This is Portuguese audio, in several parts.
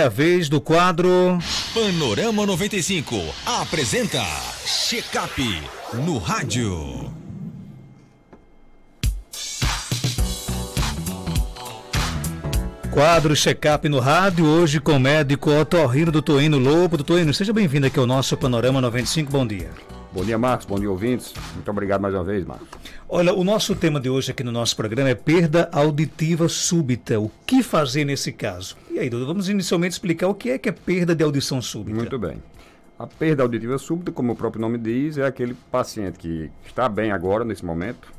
É a vez do quadro Panorama 95 apresenta Check-up no rádio. Quadro Check-up no rádio, hoje com o médico otorrino do Tuíno Lobo. Doutor Tuíno, seja bem-vindo aqui ao nosso Panorama 95, bom dia. Bom dia, Marcos, bom dia, ouvintes. Muito obrigado mais uma vez, Marcos. Olha, o nosso tema de hoje aqui no nosso programa é perda auditiva súbita. O que fazer nesse caso? E aí, doutor, vamos inicialmente explicar o que é perda de audição súbita. Muito bem. A perda auditiva súbita, como o próprio nome diz, é aquele paciente que está bem agora, nesse momento,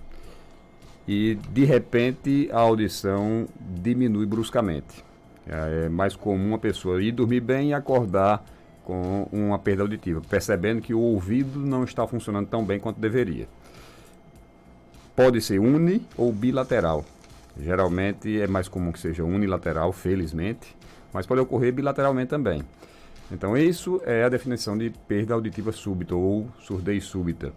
e de repente a audição diminui bruscamente. É mais comum a pessoa ir dormir bem e acordar com uma perda auditiva, percebendo que o ouvido não está funcionando tão bem quanto deveria. Pode ser uni ou bilateral. Geralmente é mais comum que seja unilateral, felizmente, mas pode ocorrer bilateralmente também. Então isso é a definição de perda auditiva súbita ou surdez súbita.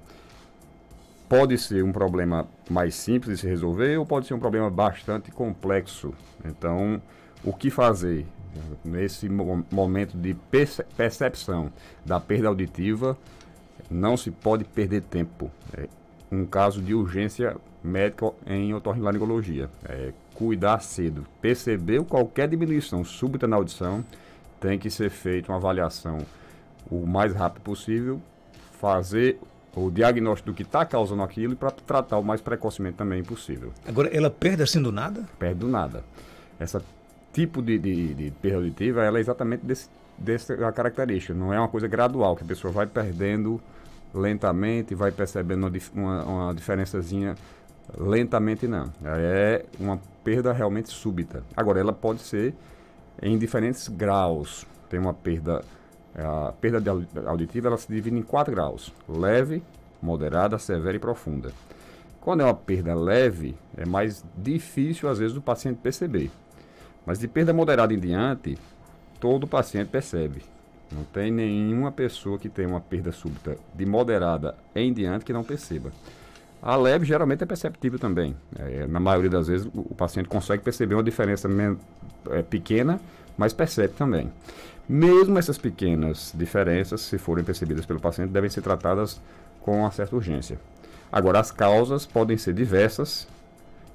Pode ser um problema mais simples de se resolver ou pode ser um problema bastante complexo. Então, o que fazer nesse momento de percepção da perda auditiva? Não se pode perder tempo. É um caso de urgência médica em otorrinolaringologia. Cuidar cedo. Percebeu qualquer diminuição súbita na audição, tem que ser feita uma avaliação o mais rápido possível, fazer o diagnóstico do que está causando aquilo e para tratar o mais precocemente também possível. Agora, ela perde assim do nada? Perde do nada. Esse tipo de perda auditiva, ela é exatamente dessa característica. Não é uma coisa gradual, que a pessoa vai perdendo lentamente, vai percebendo uma diferençazinha lentamente, não. É uma perda realmente súbita. Agora, ela pode ser em diferentes graus. Tem uma perda... A perda auditiva ela se divide em 4 graus: leve, moderada, severa e profunda. Quando é uma perda leve, é mais difícil às vezes do paciente perceber. Mas de perda moderada em diante, todo paciente percebe. Não tem nenhuma pessoa que tenha uma perda súbita de moderada em diante que não perceba. A leve geralmente é perceptível também. Na maioria das vezes o paciente consegue perceber uma diferença pequena, mas percebe também. Mesmo essas pequenas diferenças, se forem percebidas pelo paciente, devem ser tratadas com uma certa urgência. Agora, as causas podem ser diversas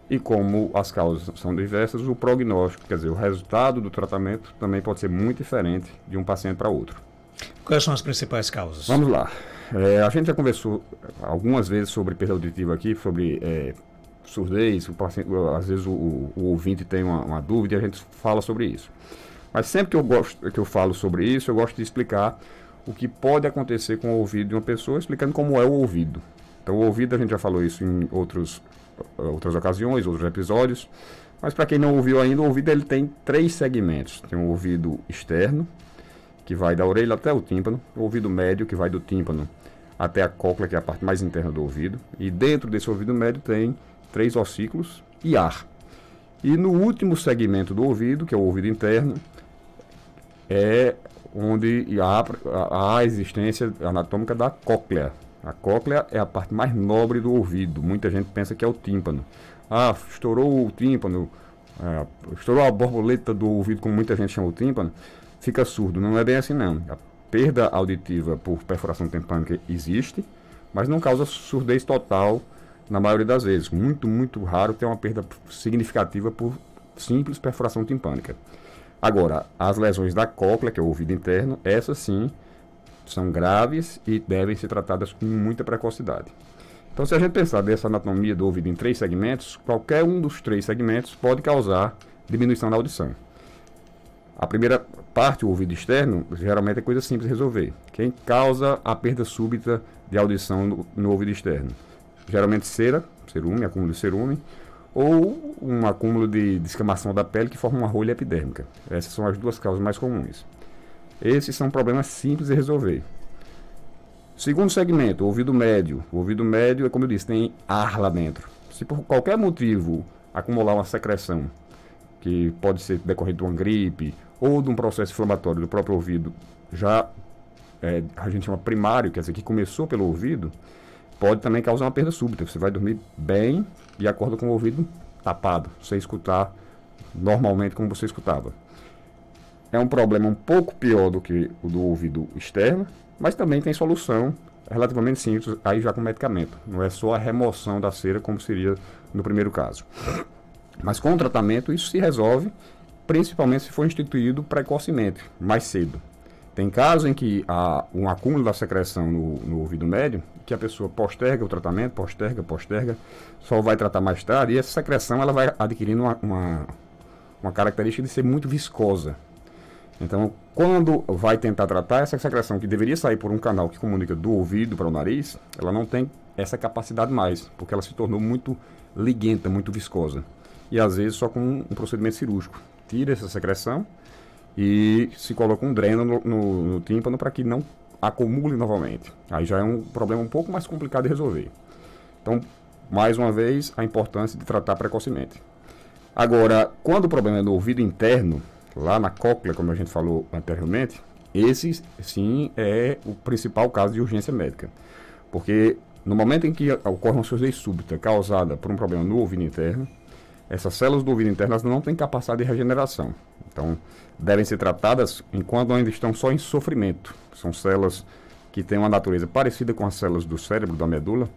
e como as causas são diversas, o prognóstico, quer dizer, o resultado do tratamento também pode ser muito diferente de um paciente para outro. Quais são as principais causas? Vamos lá. A gente já conversou algumas vezes sobre perda auditiva aqui, sobre surdez, o paciente, às vezes o ouvinte tem uma dúvida e a gente fala sobre isso. Mas sempre que eu falo sobre isso, eu gosto de explicar o que pode acontecer com o ouvido de uma pessoa, explicando como é o ouvido. Então, o ouvido, a gente já falou isso em outras ocasiões, outros episódios. Mas para quem não ouviu ainda, o ouvido ele tem 3 segmentos. Tem o ouvido externo, que vai da orelha até o tímpano. O ouvido médio, que vai do tímpano até a cóclea, que é a parte mais interna do ouvido. E dentro desse ouvido médio tem 3 ossículos e ar. E no último segmento do ouvido, que é o ouvido interno, é onde há a existência anatômica da cóclea. A cóclea é a parte mais nobre do ouvido. Muita gente pensa que é o tímpano. Estourou o tímpano, estourou a borboleta do ouvido, como muita gente chama o tímpano, fica surdo. Não é bem assim, não. A perda auditiva por perfuração timpânica existe, mas não causa surdez total na maioria das vezes. Muito, muito raro ter uma perda significativa por simples perfuração timpânica. Agora, as lesões da cóclea, que é o ouvido interno, essas sim são graves e devem ser tratadas com muita precocidade. Então, se a gente pensar dessa anatomia do ouvido em 3 segmentos, qualquer um dos 3 segmentos pode causar diminuição na audição. A primeira parte, o ouvido externo, geralmente é coisa simples de resolver. Quem causa a perda súbita de audição no ouvido externo? Geralmente cerume, acúmulo de cerume, ou um acúmulo de descamação da pele que forma uma rolha epidérmica. Essas são as 2 causas mais comuns. Esses são problemas simples de resolver. Segundo segmento, o ouvido médio. O ouvido médio é, como eu disse, tem ar lá dentro. Se por qualquer motivo acumular uma secreção, que pode ser decorrente de uma gripe ou de um processo inflamatório do próprio ouvido, a gente chama primário, quer dizer, que começou pelo ouvido, pode também causar uma perda súbita. Você vai dormir bem e acorda com o ouvido tapado, sem escutar normalmente como você escutava. é um problema um pouco pior do que o do ouvido externo, mas também tem solução relativamente simples, aí já com medicamento. Não é só a remoção da cera, como seria no primeiro caso. Mas com o tratamento, isso se resolve, principalmente se for instituído precocemente, mais cedo. Tem casos em que há um acúmulo da secreção no ouvido médio, que a pessoa posterga o tratamento, posterga, só vai tratar mais tarde, e essa secreção ela vai adquirindo uma característica de ser muito viscosa. Então, quando vai tentar tratar, essa secreção que deveria sair por um canal que comunica do ouvido para o nariz, ela não tem essa capacidade mais, porque ela se tornou muito liguenta, muito viscosa. E às vezes só com um procedimento cirúrgico. Tira essa secreção e se coloca um dreno no tímpano para que não acumule novamente. Aí já é um problema um pouco mais complicado de resolver. Então, mais uma vez, a importância de tratar precocemente. Agora, quando o problema é no ouvido interno, lá na cóclea, como a gente falou anteriormente, esse sim é o principal caso de urgência médica. Porque no momento em que ocorre uma surdez súbita causada por um problema no ouvido interno, essas células do ouvido interno elas não têm capacidade de regeneração. Então, devem ser tratadas enquanto ainda estão só em sofrimento. São células que têm uma natureza parecida com as células do cérebro, da medula,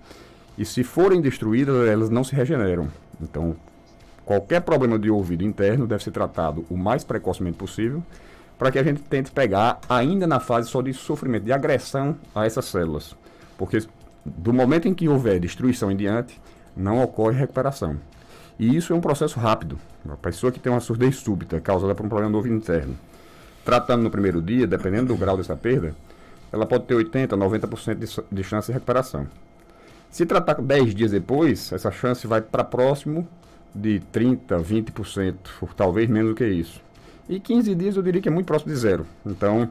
e se forem destruídas, elas não se regeneram. Então, qualquer problema de ouvido interno deve ser tratado o mais precocemente possível, para que a gente tente pegar ainda na fase só de sofrimento, de agressão a essas células. Porque do momento em que houver destruição em diante, não ocorre recuperação. E isso é um processo rápido. A pessoa que tem uma surdez súbita causada por um problema do ouvido interno, tratando no primeiro dia, dependendo do grau dessa perda, ela pode ter 80%, 90% de chance de recuperação. Se tratar 10 dias depois, essa chance vai para próximo de 30%, 20%, ou talvez menos do que isso. E 15 dias eu diria que é muito próximo de zero. Então,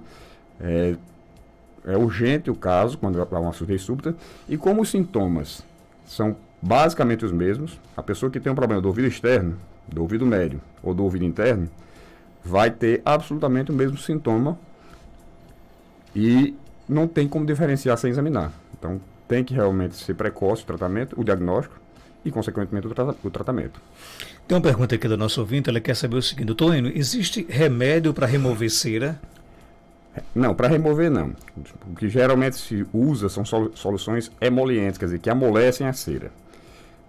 é urgente o caso, quando há uma surdez súbita, e como os sintomas são basicamente os mesmos, a pessoa que tem um problema do ouvido externo, do ouvido médio ou do ouvido interno, vai ter absolutamente o mesmo sintoma e não tem como diferenciar sem examinar. Então, tem que realmente ser precoce o tratamento, o diagnóstico e, consequentemente, o tratamento. Tem uma pergunta aqui do nosso ouvinte, ela quer saber o seguinte: doutor Enio, existe remédio para remover cera? Não, para remover não. O que geralmente se usa são soluções emolientes, quer dizer, que amolecem a cera.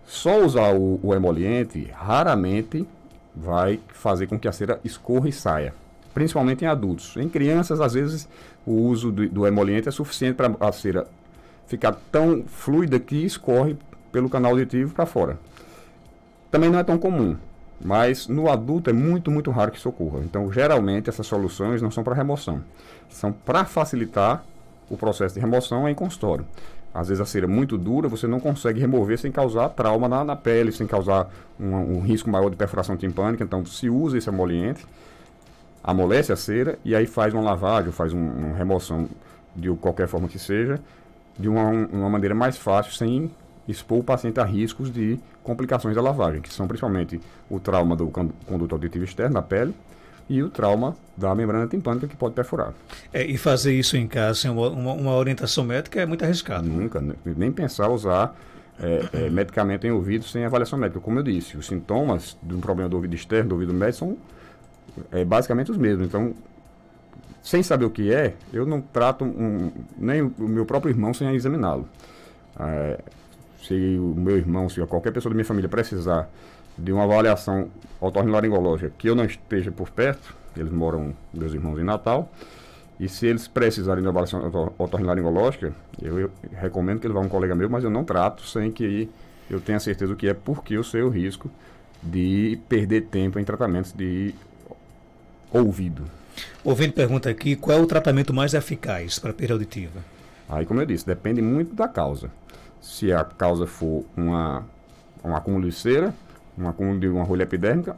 Só usar o emoliente raramente vai fazer com que a cera escorra e saia, principalmente em adultos. Em crianças, às vezes, o uso do emoliente é suficiente para a cera ficar tão fluida que escorre pelo canal auditivo para fora. Também não é tão comum, mas no adulto é muito, muito raro que isso ocorra. Então, geralmente, essas soluções não são para remoção, são para facilitar o processo de remoção em consultório. Às vezes a cera é muito dura, você não consegue remover sem causar trauma na pele, sem causar um risco maior de perfuração timpânica. Então, se usa esse emoliente, amolece a cera e aí faz uma lavagem, faz uma remoção de qualquer forma que seja, de uma maneira mais fácil, sem expor o paciente a riscos de complicações da lavagem, que são principalmente o trauma do conduto auditivo externo, da pele, e o trauma da membrana timpânica, que pode perfurar. E fazer isso em casa sem uma orientação médica é muito arriscado. Nunca, nem pensar usar medicamento em ouvido sem avaliação médica. Como eu disse, os sintomas de um problema do ouvido externo, do ouvido médio, são basicamente os mesmos. Então, sem saber o que é, eu não trato nem o meu próprio irmão sem examiná-lo. Se o meu irmão, se qualquer pessoa da minha família precisar de uma avaliação otorrinolaringológica que eu não esteja por perto, eles moram, meus irmãos, em Natal, e se eles precisarem de uma avaliação otorrinolaringológica, eu recomendo que ele vá a um colega meu, mas eu não trato sem que eu tenha certeza do que é, porque eu sei o risco de perder tempo em tratamentos de ouvido. O ouvinte pergunta aqui, qual é o tratamento mais eficaz para perda auditiva? Aí, como eu disse, depende muito da causa. Se a causa for um acúmulo de cera, um acúmulo de uma rolha epidérmica,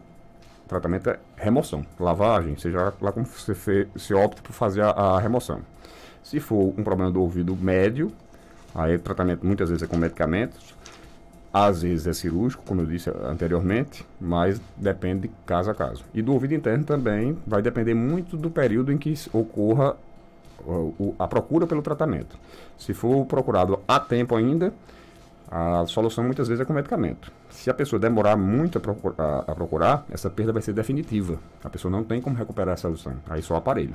o tratamento é remoção, lavagem, seja lá como você opta por fazer a remoção. Se for um problema do ouvido médio, aí o tratamento muitas vezes é com medicamentos, às vezes é cirúrgico, como eu disse anteriormente, mas depende de caso a caso. E do ouvido interno também vai depender muito do período em que ocorra a procura pelo tratamento. Se for procurado a tempo ainda, A solução muitas vezes é com medicamento. Se a pessoa demorar muito a procurar, essa perda vai ser definitiva. A pessoa não tem como recuperar essa audição. Aí só o aparelho.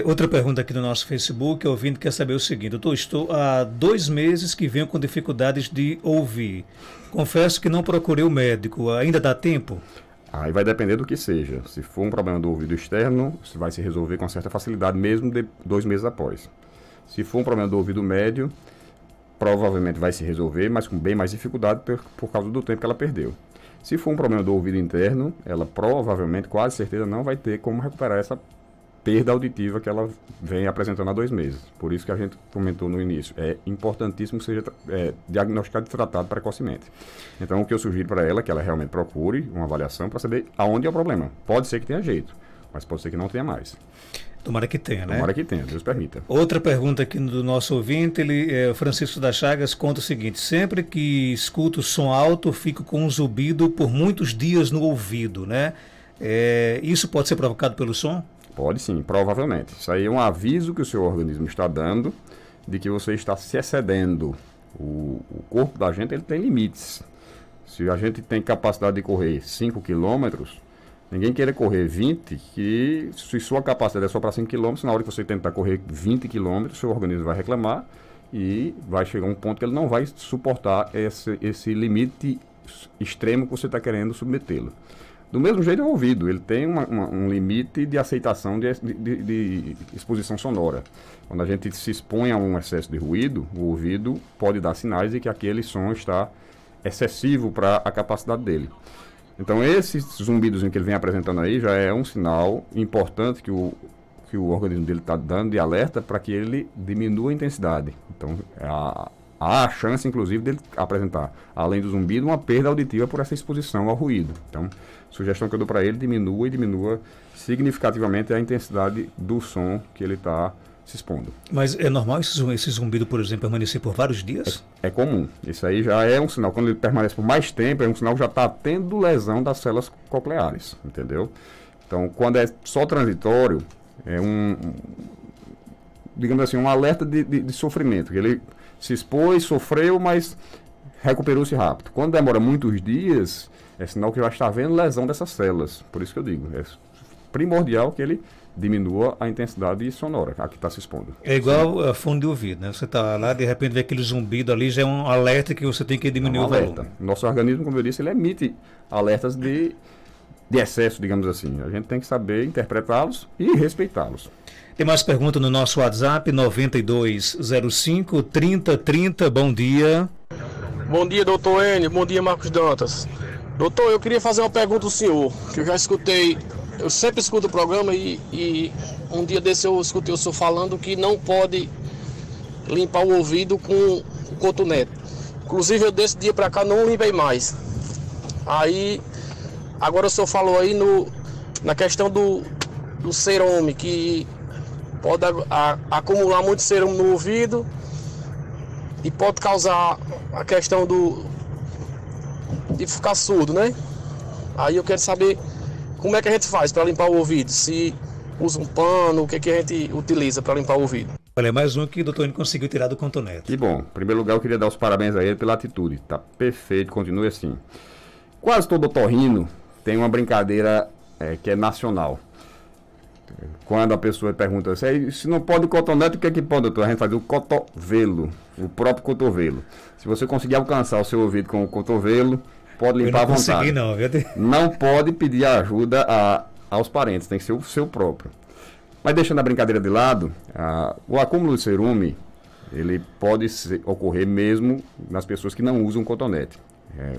Outra pergunta aqui no nosso Facebook, o ouvinte quer saber o seguinte: doutor, estou há 2 meses que venho com dificuldades de ouvir. Confesso que não procurei o médico. Ainda dá tempo? Aí vai depender do que seja. Se for um problema do ouvido externo, isso vai se resolver com certa facilidade, mesmo 2 meses após. Se for um problema do ouvido médio, provavelmente vai se resolver, mas com bem mais dificuldade por causa do tempo que ela perdeu. Se for um problema do ouvido interno, ela provavelmente, quase certeza, não vai ter como recuperar essa perda auditiva que ela vem apresentando há 2 meses. Por isso que a gente comentou no início. É importantíssimo que seja diagnosticado e tratado precocemente. Então, o que eu sugiro para ela é que ela realmente procure uma avaliação para saber aonde é o problema. Pode ser que tenha jeito, mas pode ser que não tenha mais. Tomara que tenha, né? Tomara que tenha, Deus permita. Outra pergunta aqui do nosso ouvinte, Francisco das Chagas, conta o seguinte: sempre que escuto som alto, fico com um zumbido por muitos dias no ouvido, né? Isso pode ser provocado pelo som? Pode sim, provavelmente. Isso aí é um aviso que o seu organismo está dando de que você está se excedendo. O corpo da gente, ele tem limites. Se a gente tem capacidade de correr 5 quilômetros, ninguém queira correr 20, que se sua capacidade é só para 5 quilômetros, na hora que você tentar correr 20 quilômetros, seu organismo vai reclamar e vai chegar um ponto que ele não vai suportar esse limite extremo que você está querendo submetê-lo. Do mesmo jeito é o ouvido, ele tem um limite de aceitação de exposição sonora. Quando a gente se expõe a um excesso de ruído, o ouvido pode dar sinais de que aquele som está excessivo para a capacidade dele. Então esse zumbidozinho que ele vem apresentando aí já é um sinal importante que o organismo dele está dando de alerta para que ele diminua a intensidade. Então há a chance, inclusive, dele apresentar, além do zumbido, uma perda auditiva por essa exposição ao ruído. Então, sugestão que eu dou para ele, diminua significativamente a intensidade do som que ele está se expondo. Mas é normal esse zumbido, por exemplo, permanecer por vários dias? É comum. Isso aí já é um sinal. Quando ele permanece por mais tempo, é um sinal que já está tendo lesão das células cocleares, entendeu? Então, quando é só transitório, é digamos assim, um alerta de sofrimento, que ele se expôs, sofreu, mas recuperou-se rápido. Quando demora muitos dias, é sinal que já está havendo lesão dessas células. Por isso que eu digo, é primordial que ele diminua a intensidade sonora a que está se expondo. É igual a fone de ouvido, né? Você está lá, de repente vê aquele zumbido ali, já é um alerta que você tem que diminuir o volume. Nosso organismo, como eu disse, ele emite alertas de excesso, digamos assim. A gente tem que saber interpretá-los e respeitá-los. Tem mais pergunta no nosso WhatsApp, 9205-3030. Bom dia. Bom dia, doutor Enio. Bom dia, Marcos Dantas. Doutor, eu queria fazer uma pergunta ao senhor, que eu já escutei, eu sempre escuto o programa e um dia desse eu escutei o senhor falando que não pode limpar o ouvido com o cotonete. Inclusive, eu desse dia para cá não limpei mais. Aí, agora o senhor falou aí na questão do cerume, que pode acumular muito cerume no ouvido e pode causar a questão de ficar surdo, né? Aí eu quero saber como é que a gente faz para limpar o ouvido, se usa um pano, o que a gente utiliza para limpar o ouvido. Olha, mais um que o doutor Enio conseguiu tirar do cotonete. Que bom. Em primeiro lugar, eu queria dar os parabéns a ele pela atitude. Tá perfeito, continue assim. Quase todo otorrino tem uma brincadeira que é nacional. Quando a pessoa pergunta se não pode cotonete, o que é que pode, doutor? A gente faz o cotovelo, o próprio cotovelo. Se você conseguir alcançar o seu ouvido com o cotovelo, pode limpar à vontade. Não, viu? Não pode pedir ajuda aos parentes, tem que ser o seu próprio. Mas deixando a brincadeira de lado, o acúmulo de cerume, ele pode ocorrer mesmo nas pessoas que não usam cotonete.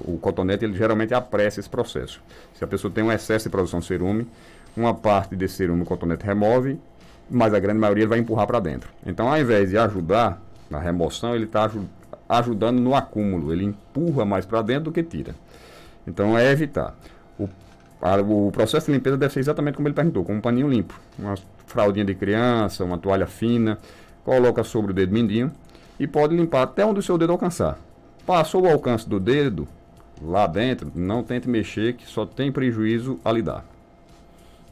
O cotonete, ele geralmente apressa esse processo. Se a pessoa tem um excesso de produção de cerume, uma parte desse cerume o cotonete remove, mas a grande maioria ele vai empurrar para dentro. Então, ao invés de ajudar na remoção, ele está ajudando no acúmulo. Ele empurra mais para dentro do que tira. Então, é evitar. O processo de limpeza deve ser exatamente como ele perguntou, com um paninho limpo. Uma fraldinha de criança, uma toalha fina, coloca sobre o dedo mindinho e pode limpar até onde o seu dedo alcançar. Passou o alcance do dedo, lá dentro, não tente mexer, que só tem prejuízo a lhe dar.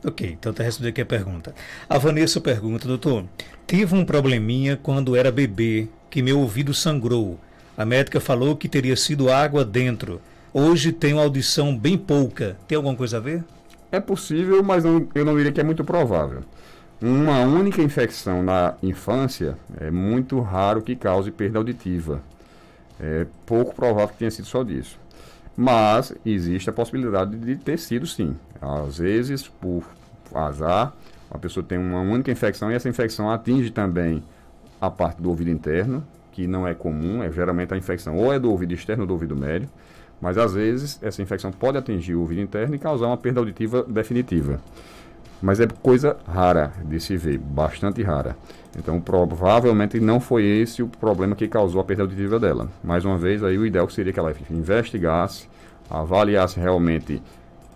Ok, então está respondendo aqui a pergunta. A Vanessa pergunta, doutor, tive um probleminha quando era bebê, que meu ouvido sangrou. A médica falou que teria sido água dentro. Hoje tem uma audição bem pouca. Tem alguma coisa a ver? É possível, mas eu não diria que é muito provável. Uma única infecção na infância é muito raro que cause perda auditiva. É pouco provável que tenha sido só disso. Mas existe a possibilidade de ter sido sim. Às vezes, por azar, a pessoa tem uma única infecção e essa infecção atinge também a parte do ouvido interno, que não é comum, geralmente a infecção ou é do ouvido externo ou do ouvido médio, mas às vezes essa infecção pode atingir o ouvido interno e causar uma perda auditiva definitiva. Mas é coisa rara de se ver, bastante rara. Então, provavelmente não foi esse o problema que causou a perda auditiva dela. Mais uma vez, aí o ideal seria que ela investigasse, avaliasse realmente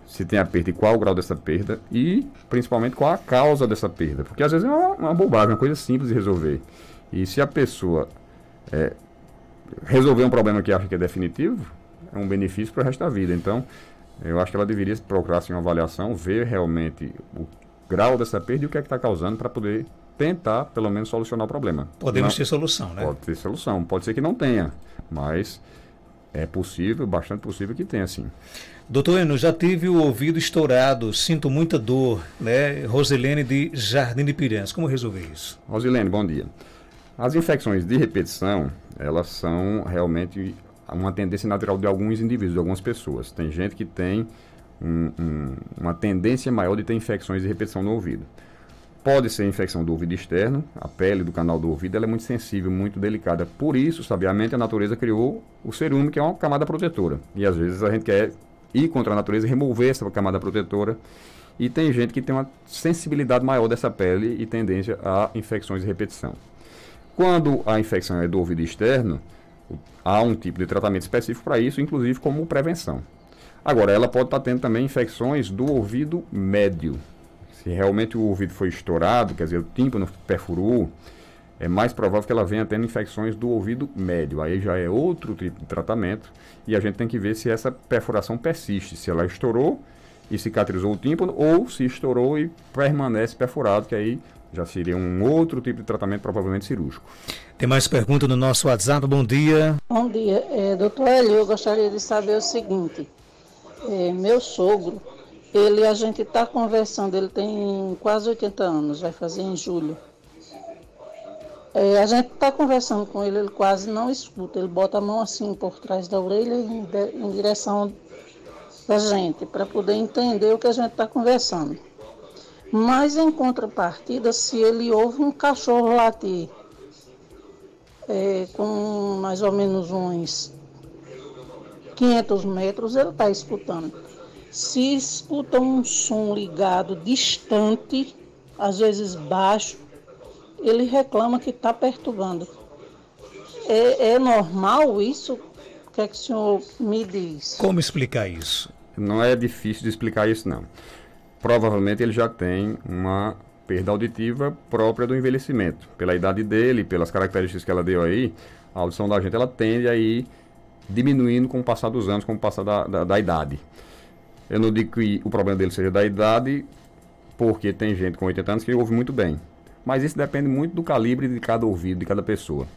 se tem a perda e qual o grau dessa perda e, principalmente, qual a causa dessa perda. Porque, às vezes, é uma bobagem, uma coisa simples de resolver. E se a pessoa resolver um problema que acha que é definitivo, é um benefício para o resto da vida. Então, eu acho que ela deveria procurar assim, uma avaliação, ver realmente o grau dessa perda e o que é que está causando para poder tentar, pelo menos, solucionar o problema. Podemos ter solução, né? Pode ter solução. Pode ser que não tenha, mas é possível, bastante possível que tenha, sim. Doutor Eno, já tive o ouvido estourado, sinto muita dor, né? Rosilene de Jardim de Piranhas. Como resolver isso? Rosilene, bom dia. As infecções de repetição, elas são realmente uma tendência natural de alguns indivíduos, de algumas pessoas. Tem gente que tem uma tendência maior de ter infecções de repetição no ouvido. Pode ser infecção do ouvido externo, a pele do canal do ouvido ela é muito sensível, muito delicada. Por isso, sabiamente, a natureza criou o cerume, que é uma camada protetora. E às vezes a gente quer ir contra a natureza e remover essa camada protetora. E tem gente que tem uma sensibilidade maior dessa pele e tendência a infecções de repetição. Quando a infecção é do ouvido externo, há um tipo de tratamento específico para isso, inclusive como prevenção. Agora, ela pode estar tendo também infecções do ouvido médio. Se realmente o ouvido foi estourado, quer dizer, o tímpano perfurou, é mais provável que ela venha tendo infecções do ouvido médio. Aí já é outro tipo de tratamento e a gente tem que ver se essa perfuração persiste, se ela estourou e cicatrizou o tímpano ou se estourou e permanece perfurado, que aí já seria um outro tipo de tratamento, provavelmente cirúrgico. Tem mais pergunta no nosso WhatsApp. Bom dia. Bom dia. Doutor Hélio, eu gostaria de saber o seguinte. Meu sogro, a gente está conversando, ele tem quase 80 anos, vai fazer em julho. A gente está conversando com ele quase não escuta. Ele bota a mão assim por trás da orelha em direção da gente, para poder entender o que a gente está conversando. Mas, em contrapartida, se ele ouve um cachorro latir, com mais ou menos uns 500 metros, ele está escutando. Se escuta um som ligado distante, às vezes baixo, ele reclama que está perturbando. É normal isso? O que é que o senhor me diz? Como explicar isso? Não é difícil de explicar isso, não. Provavelmente ele já tem uma perda auditiva própria do envelhecimento. Pela idade dele, pelas características que ela deu aí, a audição da gente ela tende a ir diminuindo com o passar dos anos, com o passar da idade. Eu não digo que o problema dele seja da idade, porque tem gente com 80 anos que ouve muito bem. Mas isso depende muito do calibre de cada ouvido, de cada pessoa.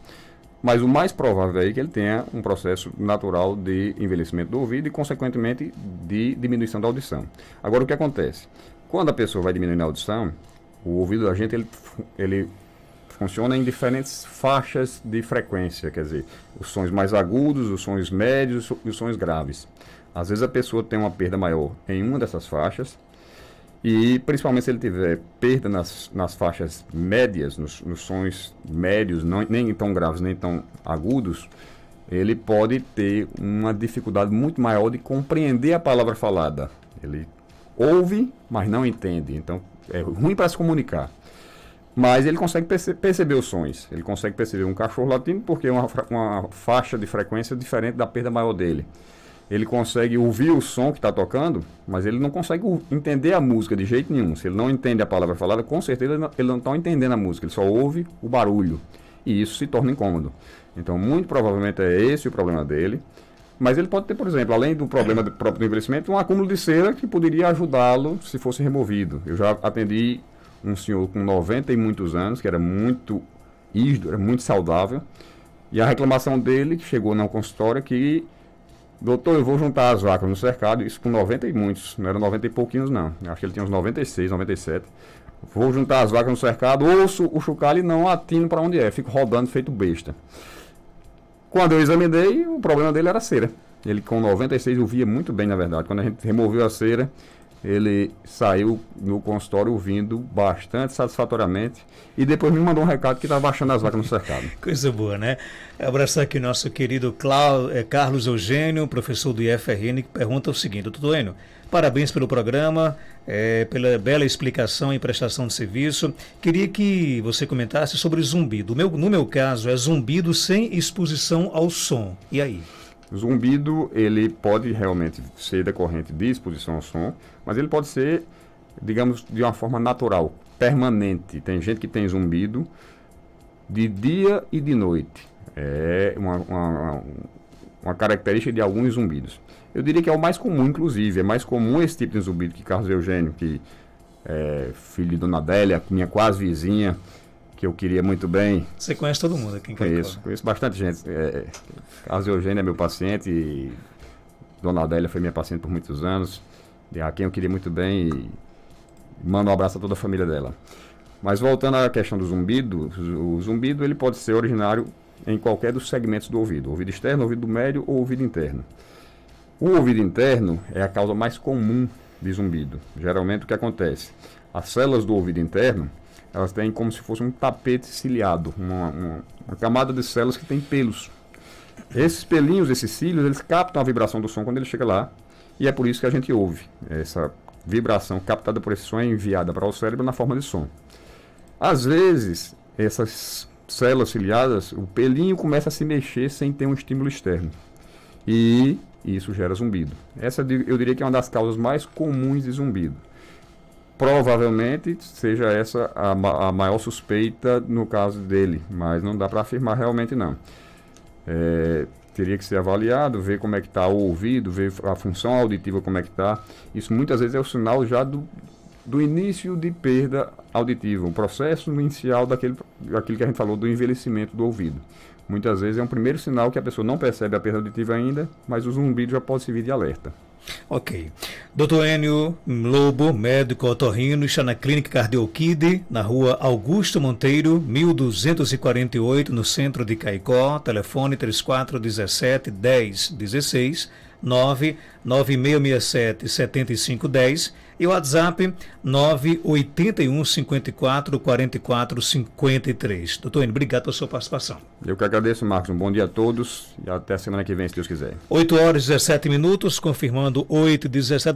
Mas o mais provável é que ele tenha um processo natural de envelhecimento do ouvido e, consequentemente, de diminuição da audição. Agora, o que acontece? Quando a pessoa vai diminuindo a audição, o ouvido da gente ele funciona em diferentes faixas de frequência, quer dizer, os sons mais agudos, os sons médios e os sons graves. Às vezes a pessoa tem uma perda maior em uma dessas faixas e, principalmente, se ele tiver perda nas faixas médias, nos sons médios, nem tão graves, nem tão agudos, ele pode ter uma dificuldade muito maior de compreender a palavra falada. Ele ouve, mas não entende. Então, é ruim para se comunicar. Mas ele consegue perceber os sons. Ele consegue perceber um cachorro latindo porque é uma faixa de frequência diferente da perda maior dele. Ele consegue ouvir o som que está tocando, mas ele não consegue entender a música de jeito nenhum. Se ele não entende a palavra falada, com certeza ele não está entendendo a música, ele só ouve o barulho. E isso se torna incômodo. Então, muito provavelmente é esse o problema dele. Mas ele pode ter, por exemplo, além do problema do próprio envelhecimento, um acúmulo de cera que poderia ajudá-lo se fosse removido. Eu já atendi um senhor com 90 e muitos anos, que era muito ísdo, era muito saudável. E a reclamação dele, que chegou na consultória, que, doutor, eu vou juntar as vacas no cercado, isso com 90 e muitos, não era 90 e pouquinhos não, acho que ele tinha uns 96, 97. Vou juntar as vacas no cercado, ouço o chocalho e não atino para onde é, fico rodando feito besta. Quando eu examinei, o problema dele era a cera. Ele com 96 eu via muito bem, na verdade. Quando a gente removeu a cera, ele saiu no consultório ouvindo bastante satisfatoriamente e depois me mandou um recado que estava baixando as vacas no cercado. Coisa boa, né? Abraçar aqui nosso querido Carlos Eugênio, professor do IFRN, que pergunta o seguinte: doutor Enio, parabéns pelo programa, pela bela explicação e prestação de serviço. Queria que você comentasse sobre zumbido. No meu caso, é zumbido sem exposição ao som. E aí? Zumbido, ele pode realmente ser decorrente de exposição ao som, mas ele pode ser, digamos, de uma forma natural, permanente. Tem gente que tem zumbido de dia e de noite. É uma característica de alguns zumbidos. Eu diria que é o mais comum, inclusive. É mais comum esse tipo de zumbido que Carlos Eugênio, que é filho de Dona Adélia, minha quase vizinha, que eu queria muito bem. Você conhece todo mundo aqui em Caicó? Conheço bastante gente. Carlos Eugênio é meu paciente e Dona Adélia foi minha paciente por muitos anos, a quem eu queria muito bem, e mando um abraço a toda a família dela. Mas voltando à questão do zumbido, o zumbido ele pode ser originário em qualquer dos segmentos do ouvido: ouvido externo, ouvido médio ou ouvido interno. O ouvido interno é a causa mais comum de zumbido. Geralmente o que acontece? As células do ouvido interno, elas têm como se fosse um tapete ciliado, uma camada de células que tem pelos. Esses pelinhos, esses cílios, eles captam a vibração do som quando ele chega lá, e é por isso que a gente ouve. Essa vibração captada por esse som é enviada para o cérebro na forma de som. Às vezes, essas células ciliadas, o pelinho começa a se mexer sem ter um estímulo externo. E isso gera zumbido. Essa eu diria que é uma das causas mais comuns de zumbido. Provavelmente seja essa a maior suspeita no caso dele, mas não dá para afirmar realmente não. Teria que ser avaliado, ver como é que está o ouvido, ver a função auditiva como é que está. Isso muitas vezes é o sinal já do início de perda auditiva, o processo inicial daquilo que a gente falou do envelhecimento do ouvido. Muitas vezes é um primeiro sinal que a pessoa não percebe a perda auditiva ainda, mas o zumbido já pode servir de alerta. Ok. Dr. Enio Lobo, médico otorrino, está na Clínica Cardioquide, na rua Augusto Monteiro, 1248, no centro de Caicó. Telefone 3417-1016, 99667-7510 e o WhatsApp 981544453. Doutor Enio, obrigado pela sua participação. Eu que agradeço, Marcos. Um bom dia a todos e até semana que vem, se Deus quiser. 8 horas e 17 minutos, confirmando 8 e 17.